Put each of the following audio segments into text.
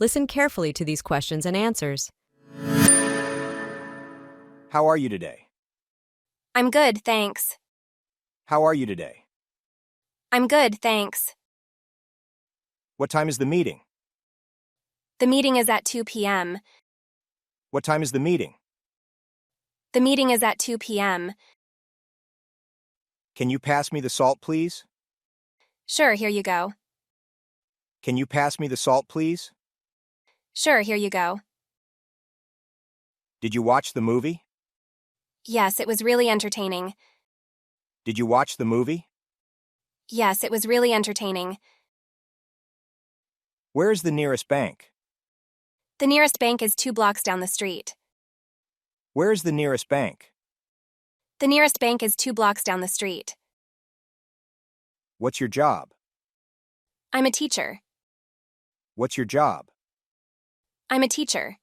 Listen carefully to these questions and answers. How are you today? I'm good, thanks. How are you today? I'm good, thanks. What time is the meeting? The meeting is at 2 p.m. What time is the meeting? The meeting is at 2 p.m. Can you pass me the salt, please? Sure, here you go. Can you pass me the salt, please? Sure, here you go. Did you watch the movie? Yes, it was really entertaining. Did you watch the movie? Yes, it was really entertaining. Where is the nearest bank? The nearest bank is 2 blocks down the street. Where is the nearest bank? The nearest bank is 2 blocks down the street. What's your job? I'm a teacher. What's your job? I'm a teacher.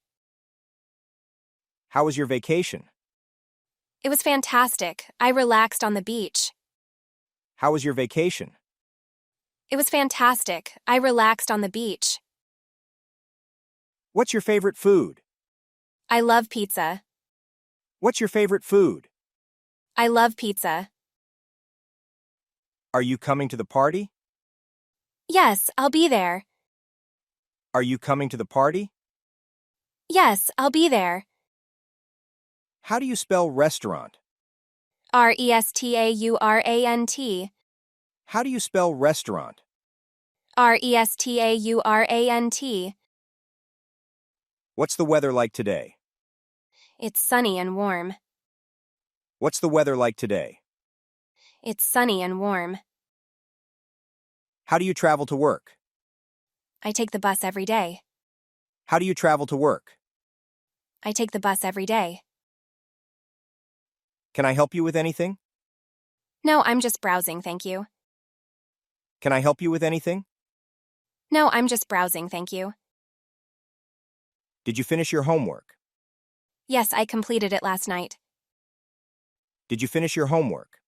How was your vacation? It was fantastic. I relaxed on the beach. How was your vacation? It was fantastic. I relaxed on the beach. What's your favorite food? I love pizza. What's your favorite food? I love pizza. Are you coming to the party? Yes, I'll be there. Are you coming to the party? Yes, I'll be there. How do you spell restaurant? R-E-S-T-A-U-R-A-N-T. How do you spell restaurant? R-E-S-T-A-U-R-A-N-T. What's the weather like today? It's sunny and warm. What's the weather like today? It's sunny and warm. How do you travel to work? I take the bus every day. How do you travel to work? I take the bus every day. Can I help you with anything? No, I'm just browsing, thank you. Can I help you with anything? No, I'm just browsing, thank you. Did you finish your homework? Yes, I completed it last night. Did you finish your homework?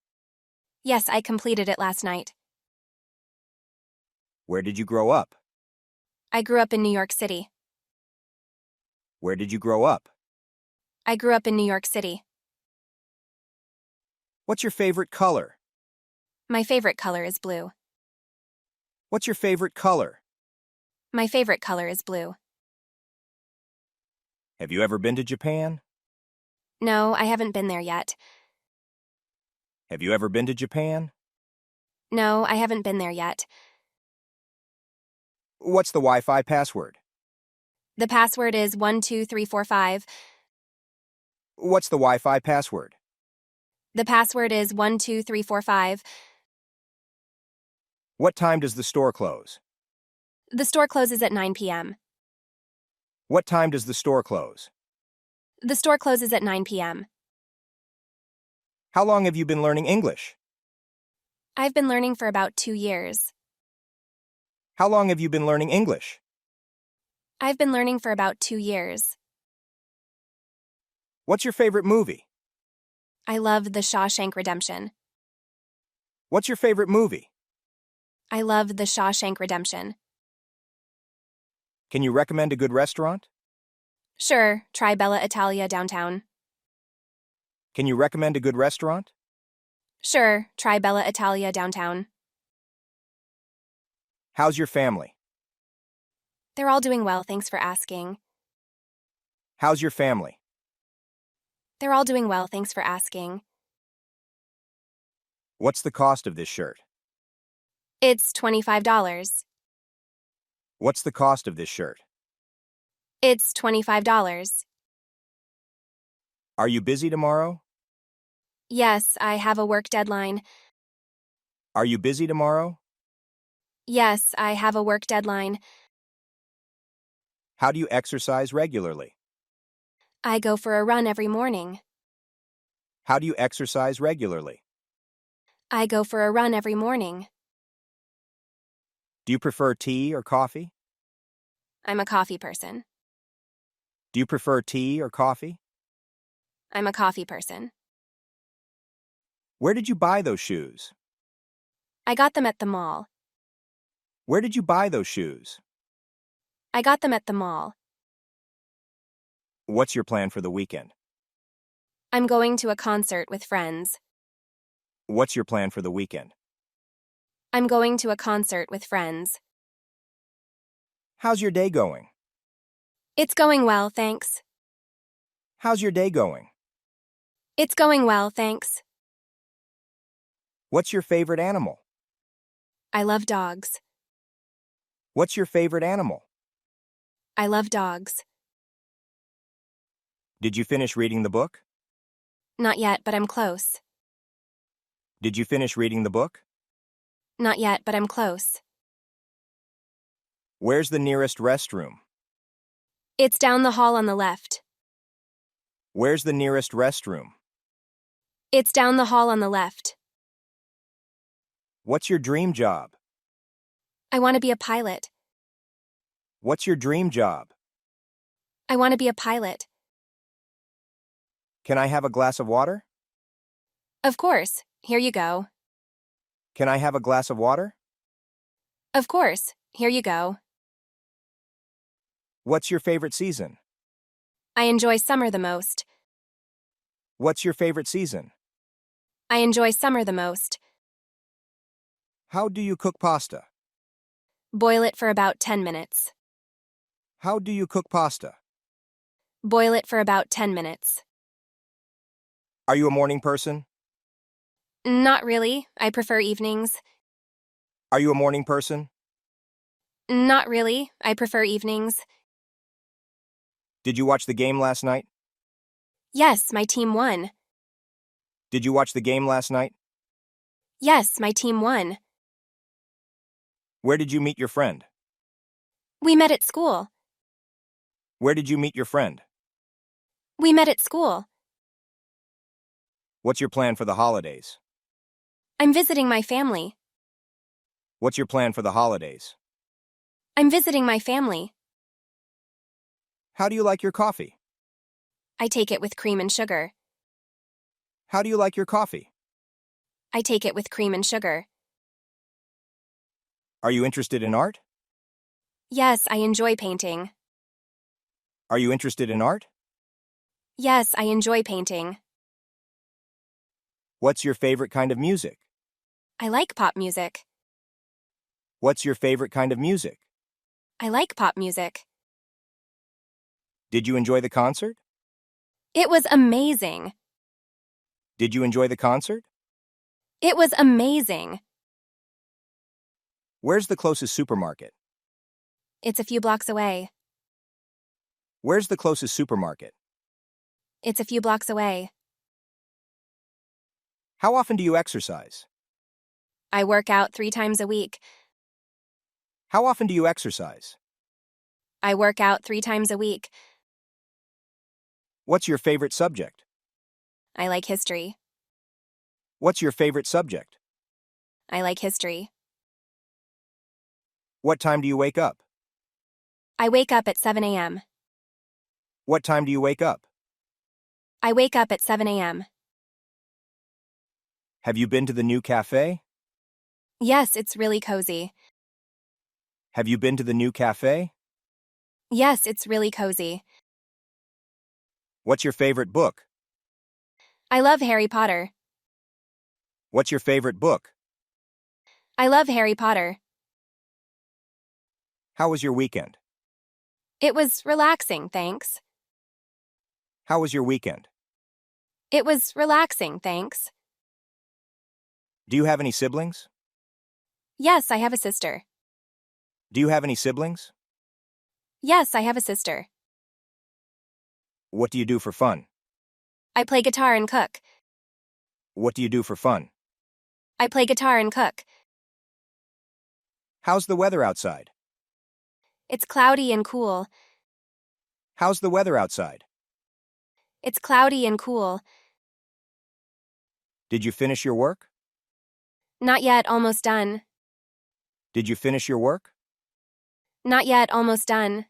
Yes, I completed it last night. Where did you grow up? I grew up in New York City. Where did you grow up? I grew up in New York City. What's your favorite color? My favorite color is blue. What's your favorite color? My favorite color is blue. Have you ever been to Japan? No, I haven't been there yet. Have you ever been to Japan? No, I haven't been there yet. What's the Wi-Fi password? The password is 12345. What's the Wi-Fi password? The password is 12345. What time does the store close? The store closes at 9 p.m. What time does the store close? The store closes at 9 p.m. How long have you been learning English? I've been learning for about 2 years. How long have you been learning English? I've been learning for about 2 years. What's your favorite movie? I love The Shawshank Redemption. What's your favorite movie? I love The Shawshank Redemption. Can you recommend a good restaurant? Sure, try Bella Italia downtown. Can you recommend a good restaurant? Sure, try Bella Italia downtown. How's your family? They're all doing well, thanks for asking. How's your family? They're all doing well, thanks for asking. What's the cost of this shirt? It's $25. What's the cost of this shirt? It's $25. Are you busy tomorrow? Yes, I have a work deadline. Are you busy tomorrow? Yes, I have a work deadline. How do you exercise regularly? I go for a run every morning. How do you exercise regularly? I go for a run every morning. Do you prefer tea or coffee? I'm a coffee person. Do you prefer tea or coffee? I'm a coffee person. Where did you buy those shoes? I got them at the mall. Where did you buy those shoes? I got them at the mall. What's your plan for the weekend? I'm going to a concert with friends. What's your plan for the weekend? I'm going to a concert with friends. How's your day going? It's going well, thanks. How's your day going? It's going well, thanks. What's your favorite animal? I love dogs. What's your favorite animal? I love dogs. Did you finish reading the book? Not yet, but I'm close. Did you finish reading the book? Not yet, but I'm close. Where's the nearest restroom? It's down the hall on the left. Where's the nearest restroom? It's down the hall on the left. What's your dream job? I want to be a pilot. What's your dream job? I want to be a pilot. Can I have a glass of water? Of course. Here you go. Can I have a glass of water? Of course. Here you go. What's your favorite season? I enjoy summer the most. What's your favorite season? I enjoy summer the most. How do you cook pasta? Boil it for about 10 minutes. How do you cook pasta? Boil it for about 10 minutes. Are you a morning person? Not really. I prefer evenings. Are you a morning person? Not really. I prefer evenings. Did you watch the game last night? Yes, my team won. Did you watch the game last night? Yes, my team won. Where did you meet your friend? We met at school. Where did you meet your friend? We met at school. What's your plan for the holidays? I'm visiting my family. What's your plan for the holidays? I'm visiting my family. How do you like your coffee? I take it with cream and sugar. How do you like your coffee? I take it with cream and sugar. Are you interested in art? Yes, I enjoy painting. Are you interested in art? Yes, I enjoy painting. What's your favorite kind of music? I like pop music. What's your favorite kind of music? I like pop music. Did you enjoy the concert? It was amazing. Did you enjoy the concert? It was amazing. Where's the closest supermarket? It's a few blocks away. Where's the closest supermarket? It's a few blocks away. How often do you exercise? I work out 3 times a week. How often do you exercise? I work out 3 times a week. What's your favorite subject? I like history. What's your favorite subject? I like history. What time do you wake up? I wake up at 7 a.m. What time do you wake up? I wake up at 7 a.m. Have you been to the new cafe? Yes, it's really cozy. Have you been to the new cafe? Yes, it's really cozy. What's your favorite book? I love Harry Potter. What's your favorite book? I love Harry Potter. How was your weekend? It was relaxing, thanks. How was your weekend? It was relaxing, thanks. Do you have any siblings? Yes, I have a sister. Do you have any siblings? Yes, I have a sister. What do you do for fun? I play guitar and cook. What do you do for fun? I play guitar and cook. How's the weather outside? It's cloudy and cool. How's the weather outside? It's cloudy and cool. Did you finish your work? Not yet, almost done. Did you finish your work? Not yet, almost done.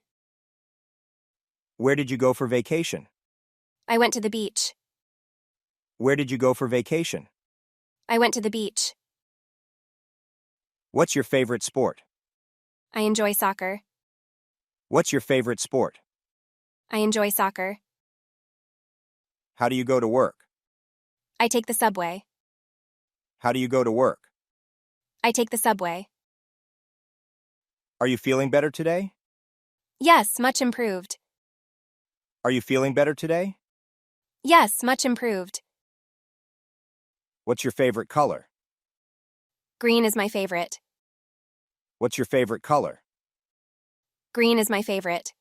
Where did you go for vacation? I went to the beach. Where did you go for vacation? I went to the beach. What's your favorite sport? I enjoy soccer. What's your favorite sport? I enjoy soccer. How do you go to work? I take the subway. How do you go to work? I take the subway. Are you feeling better today? Yes, much improved. Are you feeling better today? Yes, much improved. What's your favorite color? Green is my favorite. What's your favorite color? Green is my favorite.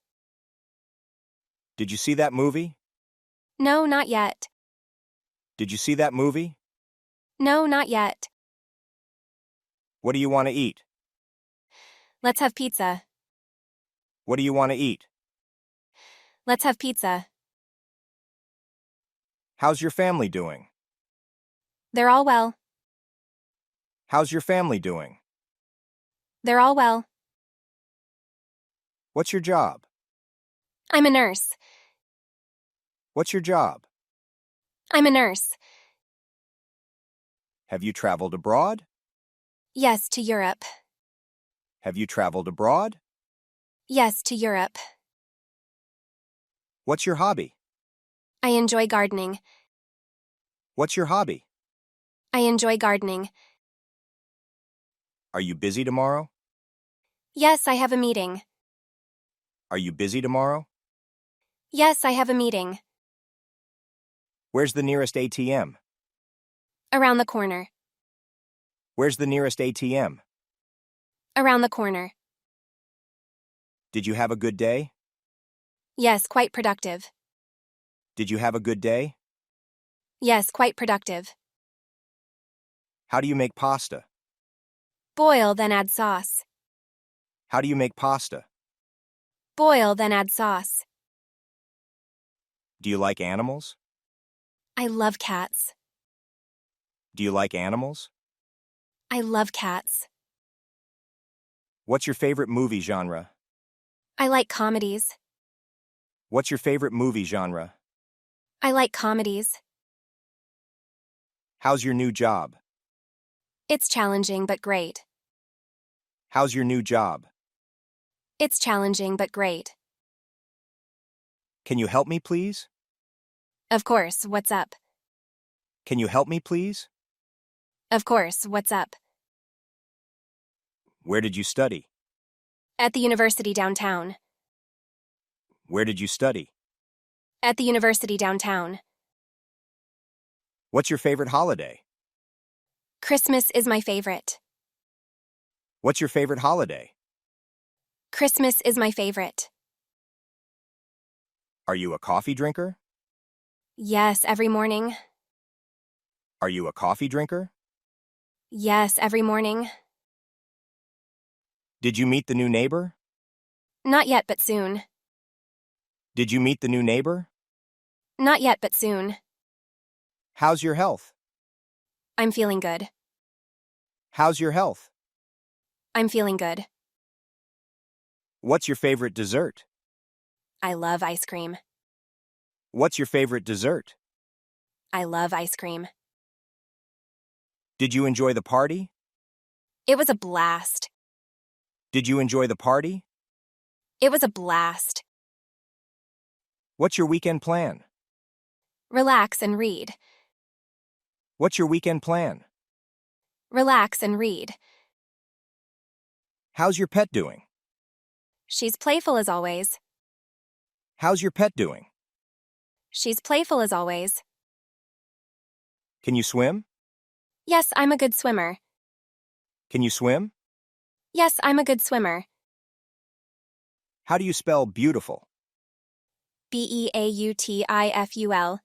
Did you see that movie? No, not yet. Did you see that movie? No, not yet. What do you want to eat? Let's have pizza. What do you want to eat? Let's have pizza. How's your family doing? They're all well. How's your family doing? They're all well. What's your job? I'm a nurse. What's your job? I'm a nurse. Have you traveled abroad? Yes, to Europe. Have you traveled abroad? Yes, to Europe. What's your hobby? I enjoy gardening. What's your hobby? I enjoy gardening. Are you busy tomorrow? Yes, I have a meeting. Are you busy tomorrow? Yes, I have a meeting. Where's the nearest ATM? Around the corner. Where's the nearest ATM? Around the corner. Did you have a good day? Yes, quite productive. Did you have a good day? Yes, quite productive. How do you make pasta? Boil, then add sauce. How do you make pasta? Boil, then add sauce. Do you like animals? I love cats. Do you like animals? I love cats. What's your favorite movie genre? I like comedies. What's your favorite movie genre? I like comedies. How's your new job? It's challenging but great. How's your new job? It's challenging but great. Can you help me, please? Of course, what's up? Can you help me, please? Of course, what's up? Where did you study? At the university downtown. Where did you study? At the university downtown. What's your favorite holiday? Christmas is my favorite. What's your favorite holiday? Christmas is my favorite. Are you a coffee drinker? Yes, every morning. Are you a coffee drinker? Yes, every morning. Did you meet the new neighbor? Not yet, but soon. Did you meet the new neighbor? Not yet, but soon. How's your health? I'm feeling good. How's your health? I'm feeling good. What's your favorite dessert? I love ice cream. What's your favorite dessert? I love ice cream. Did you enjoy the party? It was a blast. Did you enjoy the party? It was a blast. What's your weekend plan? Relax and read. What's your weekend plan? Relax and read. How's your pet doing? She's playful as always. How's your pet doing? She's playful as always. Can you swim? Yes, I'm a good swimmer. Can you swim? Yes, I'm a good swimmer. How do you spell beautiful? Beautiful.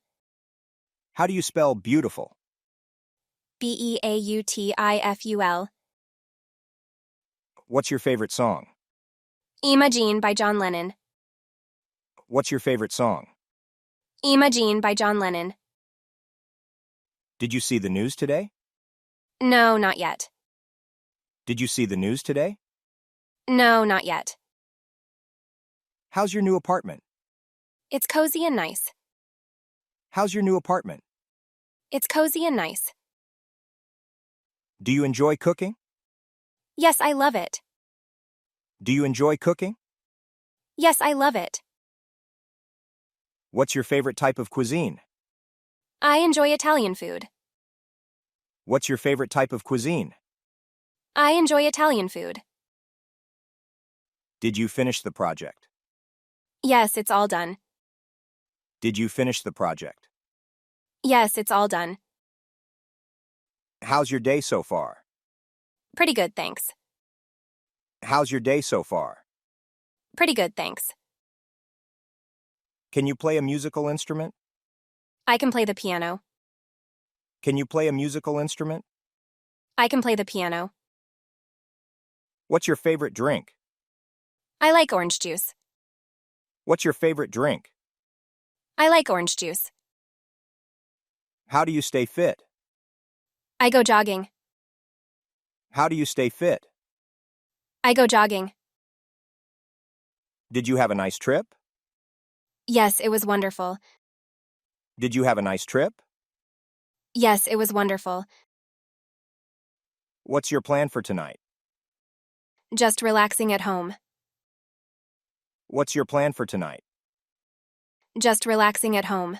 How do you spell beautiful? Beautiful. What's your favorite song? Imagine by John Lennon. What's your favorite song? Imagine by John Lennon. Did you see the news today? No, not yet. Did you see the news today? No, not yet. How's your new apartment? It's cozy and nice. How's your new apartment? It's cozy and nice. Do you enjoy cooking? Yes, I love it. Do you enjoy cooking? Yes, I love it. What's your favorite type of cuisine? I enjoy Italian food. What's your favorite type of cuisine? I enjoy Italian food. Did you finish the project? Yes, it's all done. Did you finish the project? Yes, it's all done. How's your day so far? Pretty good, thanks. How's your day so far? Pretty good, thanks. Can you play a musical instrument? I can play the piano. Can you play a musical instrument? I can play the piano. What's your favorite drink? I like orange juice. What's your favorite drink? I like orange juice. How do you stay fit? I go jogging. How do you stay fit? I go jogging. Did you have a nice trip? Yes, it was wonderful. Did you have a nice trip? Yes, it was wonderful. What's your plan for tonight? Just relaxing at home. What's your plan for tonight? Just relaxing at home.